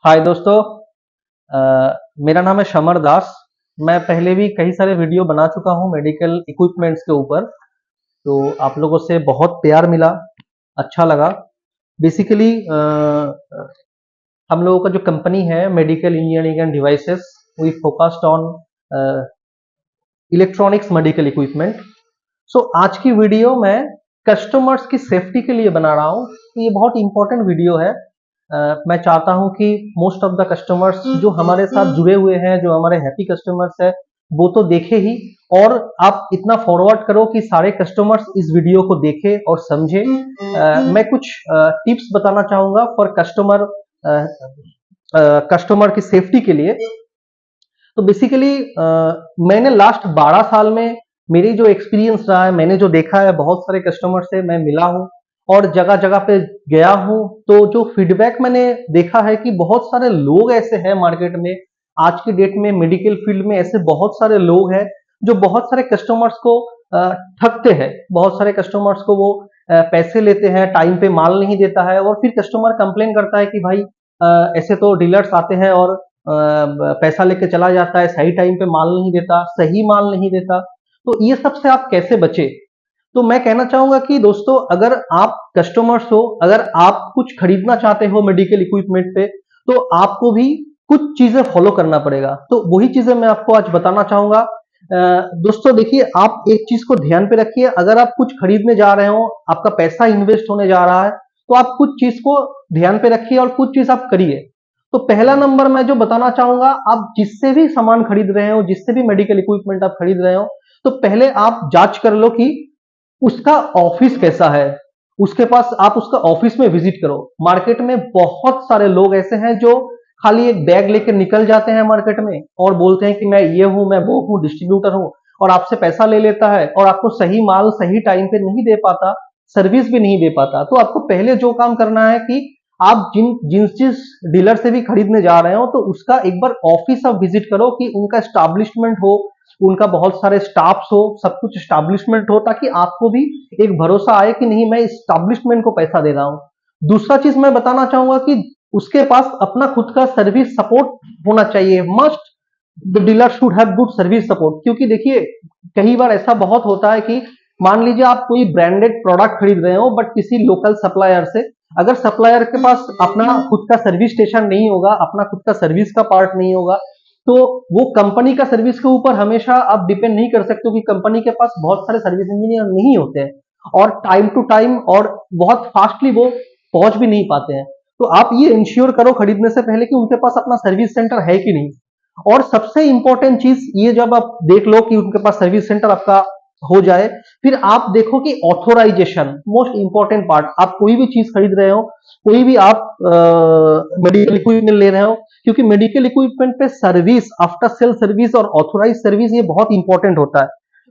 हाय दोस्तों। मेरा नाम है शमर दास। मैं पहले भी कई सारे वीडियो बना चुका हूं मेडिकल इक्विपमेंट्स के ऊपर। तो आप लोगों से बहुत प्यार मिला, अच्छा लगा। बेसिकली हम लोगों का जो कंपनी है medical engineering and devices, we focused on electronics medical equipment. So आज की वीडियो मैं कस्टमर्स की सेफ्टी के लिए बना रहा हूँ। तो ये बहुत इंपॉर्टेंट वीडियो है। मैं चाहता हूं कि मोस्ट ऑफ द कस्टमर्स जो हमारे साथ जुड़े हुए हैं, जो हमारे हैप्पी कस्टमर्स है, वो तो देखे ही, और आप इतना फॉरवर्ड करो कि सारे कस्टमर्स इस वीडियो को देखें और समझे। मैं कुछ टिप्स बताना चाहूंगा फॉर कस्टमर की सेफ्टी के लिए। तो बेसिकली मैंने लास्ट 12 साल में मेरी जो एक्सपीरियंस रहा है, मैंने जो देखा है, बहुत सारे कस्टमर से मैं मिला हूं और जगह जगह पे गया हूं। तो जो फीडबैक मैंने देखा है कि बहुत सारे लोग ऐसे हैं मार्केट में, आज की डेट में मेडिकल फील्ड में ऐसे बहुत सारे लोग हैं जो बहुत सारे कस्टमर्स को ठगते हैं। बहुत सारे कस्टमर्स को वो पैसे लेते हैं, टाइम पे माल नहीं देता है, और फिर कस्टमर कंप्लेन करता है कि भाई ऐसे तो डीलर्स आते हैं और पैसा लेके चला जाता है, सही टाइम पे माल नहीं देता, सही माल नहीं देता। तो ये सब से आप कैसे बचे? तो मैं कहना चाहूंगा कि दोस्तों, अगर आप कस्टमर्स हो, अगर आप कुछ खरीदना चाहते हो मेडिकल इक्विपमेंट पे, तो आपको भी कुछ चीजें फॉलो करना पड़ेगा। तो वही चीजें मैं आपको आज बताना चाहूंगा। दोस्तों देखिए, आप एक चीज को ध्यान पे रखिए। अगर आप कुछ खरीदने जा रहे हो, आपका पैसा इन्वेस्ट होने जा रहा है, तो आप कुछ चीज को ध्यान पे रखिए और कुछ चीज आप करिए। तो पहला नंबर मैं जो बताना चाहूंगा, आप जिससे भी सामान खरीद रहे हो, जिससे भी मेडिकल इक्विपमेंट आप खरीद रहे हो, तो पहले आप जांच कर लो कि उसका ऑफिस कैसा है। उसके पास आप उसका ऑफिस में विजिट करो। मार्केट में बहुत सारे लोग ऐसे हैं जो खाली एक बैग लेकर निकल जाते हैं मार्केट में और बोलते हैं कि मैं ये हूं, मैं वो हूं, डिस्ट्रीब्यूटर हूं, और आपसे पैसा ले लेता है और आपको सही माल सही टाइम पे नहीं दे पाता, सर्विस भी नहीं दे पाता। तो आपको पहले जो काम करना है कि आप जिस डीलर से भी खरीदने जा रहे हो, तो उसका एक बार ऑफिस आप विजिट करो कि उनका एस्टैब्लिशमेंट हो, उनका बहुत सारे स्टाफ्स हो, सब कुछ एस्टैब्लिशमेंट हो, ताकि आपको भी एक भरोसा आए कि नहीं, मैं एस्टैब्लिशमेंट को पैसा दे रहा हूं। दूसरा चीज मैं बताना चाहूंगा कि उसके पास अपना खुद का सर्विस सपोर्ट होना चाहिए। Must the dealer should have good service support. क्योंकि देखिए, कई बार ऐसा बहुत होता है कि मान लीजिए आप कोई ब्रांडेड प्रोडक्ट खरीद रहे हो, बट किसी लोकल सप्लायर से, अगर सप्लायर के पास अपना खुद का सर्विस स्टेशन नहीं होगा, अपना खुद का सर्विस का पार्ट नहीं होगा, तो वो कंपनी का सर्विस के ऊपर हमेशा आप डिपेंड नहीं कर सकते, क्योंकि कंपनी के पास बहुत सारे सर्विस इंजीनियर नहीं होते हैं और टाइम टू टाइम और बहुत फास्टली वो पहुंच भी नहीं पाते हैं। तो आप ये इंश्योर करो खरीदने से पहले कि उनके पास अपना सर्विस सेंटर है कि नहीं। और सबसे इंपॉर्टेंट चीज ये, जब आप देख लो कि उनके पास सर्विस सेंटर आपका हो जाए, फिर आप देखो कि ऑथोराइजेशन, मोस्ट इंपॉर्टेंट पार्ट। आप कोई भी चीज खरीद रहे हो, कोई भी आप मेडिकल इक्विपमेंट ले रहे हो, क्योंकि मेडिकल इक्विपमेंट पे सर्विस, आफ्टर सेल सर्विस और ऑथोराइज सर्विस, ये बहुत इंपॉर्टेंट होता है।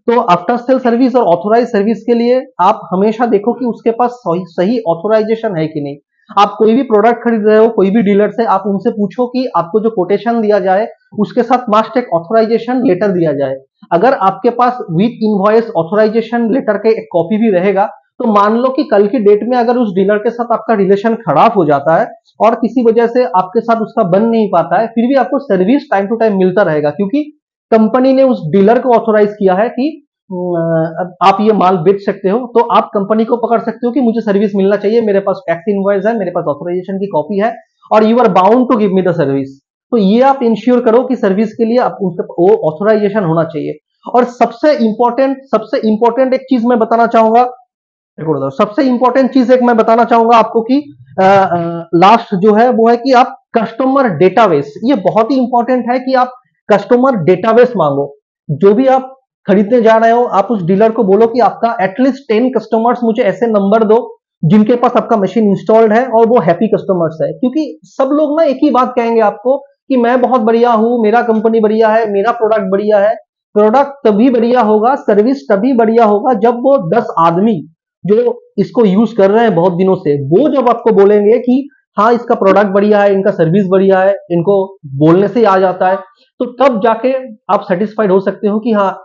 तो आफ्टर सेल सर्विस और ऑथोराइज सर्विस के लिए आप हमेशा देखो कि उसके पास सही ऑथोराइजेशन है कि नहीं। आप कोई भी प्रोडक्ट खरीद रहे हो, कोई भी डीलर से, आप उनसे पूछो कि आपको जो कोटेशन दिया जाए उसके साथ मस्ट एक ऑथोराइजेशन लेटर दिया जाए। अगर आपके पास विद इनवॉइस ऑथोराइजेशन लेटर का एक कॉपी भी रहेगा, तो मान लो कि कल की डेट में अगर उस डीलर के साथ आपका रिलेशन खराब हो जाता है और किसी वजह से आपके साथ उसका बन नहीं पाता है, फिर भी आपको सर्विस टाइम टू टाइम मिलता रहेगा, क्योंकि कंपनी ने उस डीलर को ऑथोराइज किया है कि आप ये माल बेच सकते हो। तो आप कंपनी को पकड़ सकते हो कि मुझे सर्विस मिलना चाहिए, मेरे पास टैक्स इनवॉइस है, मेरे पास ऑथोराइजेशन की कॉपी है, और you are bound to give me the service. तो ये आप इंश्योर करो कि सर्विस के लिए आप वो ऑथोराइजेशन होना चाहिए। और सबसे इंपॉर्टेंट एक चीज मैं बताना चाहूंगा, सबसे इंपॉर्टेंट चीज एक मैं बताना चाहूंगा आपको कि लास्ट जो है वो है कि आप कस्टमर डेटाबेस, ये बहुत ही इंपॉर्टेंट है कि आप कस्टमर डेटाबेस मांगो। जो भी आप खरीदने जा रहे हो, आप उस डीलर को बोलो कि आपका एटलीस्ट 10 कस्टमर्स मुझे ऐसे नंबर दो जिनके पास आपका मशीन इंस्टॉल्ड है और वो हैप्पी कस्टमर्स है। क्योंकि सब लोग ना एक ही बात कहेंगे आपको कि मैं बहुत बढ़िया हूं, मेरा कंपनी बढ़िया है, मेरा प्रोडक्ट बढ़िया है। प्रोडक्ट तभी बढ़िया होगा, सर्विस तभी बढ़िया होगा, जब वो 10 आदमी जो इसको यूज कर रहे हैं बहुत दिनों से, वो जब आपको बोलेंगे कि हाँ इसका प्रोडक्ट बढ़िया है, इनका सर्विस बढ़िया है, इनको बोलने से ही आ जाता है, तो तब जाके आप सेटिस्फाइड हो सकते हो कि हाँ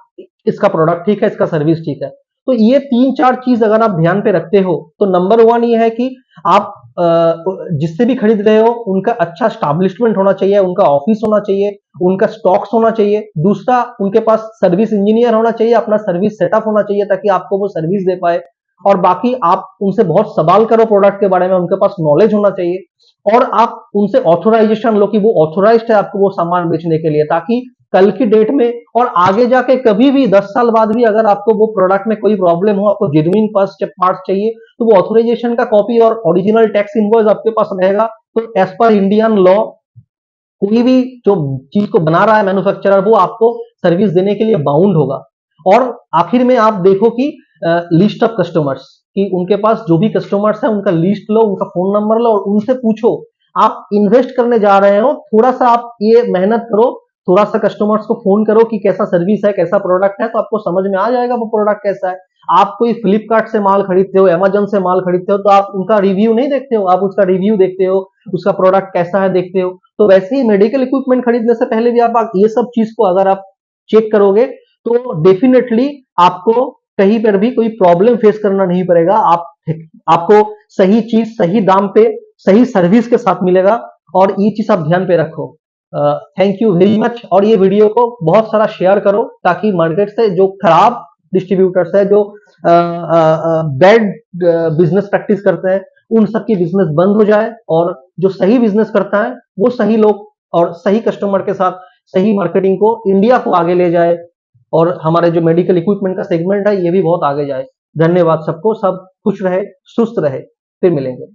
इसका प्रोडक्ट ठीक है, इसका सर्विस ठीक है। तो ये 3-4 चीज अगर आप ध्यान पे रखते हो तो नंबर 1 ये है कि आप जिससे भी खरीद रहे हो उनका अच्छा स्टैब्लिशमेंट होना चाहिए, उनका ऑफिस होना चाहिए, उनका स्टॉक्स होना चाहिए। दूसरा, उनके पास सर्विस इंजीनियर होना चाहिए, अपना सर्विस सेटअप होना चाहिए ताकि आपको वो सर्विस दे पाए। और बाकी आप उनसे बहुत सवाल करो प्रोडक्ट के बारे में, उनके पास नॉलेज होना चाहिए और आप उनसे ऑथोराइजेशन लो कि वो ऑथोराइज्ड है आपको वो सामान बेचने के लिए, ताकि कल की डेट में और आगे जाके कभी भी 10 साल बाद भी अगर आपको वो प्रोडक्ट में कोई प्रॉब्लम हो, आपको जेन्युइन पार्ट्स चाहिए, तो वो ऑथोराइजेशन का कॉपी और ओरिजिनल टैक्स इनवॉइस आपके पास रहेगा। तो एज पर इंडियन लॉ कोई भी जो चीज को बना रहा है मैन्युफैक्चरर, वो आपको सर्विस देने के लिए बाउंड होगा। और आखिर में आप देखो कि लिस्ट ऑफ कस्टमर्स, कि उनके पास जो भी कस्टमर्स है उनका लिस्ट लो, उनका फोन नंबर लो और उनसे पूछो। आप इन्वेस्ट करने जा रहे हो, थोड़ा सा आप ये मेहनत करो, थोड़ा सा कस्टमर्स को फोन करो कि कैसा सर्विस है, कैसा प्रोडक्ट है, तो आपको समझ में आ जाएगा वो प्रोडक्ट कैसा है। आप कोई फ्लिपकार्ट से माल खरीदते हो, अमेजन से माल खरीदते हो, तो आप उनका रिव्यू नहीं देखते हो, आप उसका रिव्यू देखते हो, उसका प्रोडक्ट कैसा है देखते हो। तो वैसे ही मेडिकल इक्विपमेंट खरीदने से पहले भी आप ये सब चीज को अगर आप चेक करोगे तो डेफिनेटली आपको कहीं पर भी कोई प्रॉब्लम फेस करना नहीं पड़ेगा। आपको सही चीज सही दाम पे सही सर्विस के साथ मिलेगा और ये चीज आप ध्यान पे रखो। Thank you very much. और ये वीडियो को बहुत सारा शेयर करो ताकि मार्केट से जो खराब डिस्ट्रीब्यूटर्स है, जो बैड बिजनेस प्रैक्टिस करते हैं, उन सब की बिजनेस बंद हो जाए और जो सही बिजनेस करता है वो सही लोग और सही कस्टमर के साथ सही मार्केटिंग को इंडिया को आगे ले जाए और हमारे जो मेडिकल इक्विपमेंट का सेगमेंट है ये भी बहुत आगे जाए। धन्यवाद सबको, सब खुश रहे, सुस्त रहे, फिर मिलेंगे।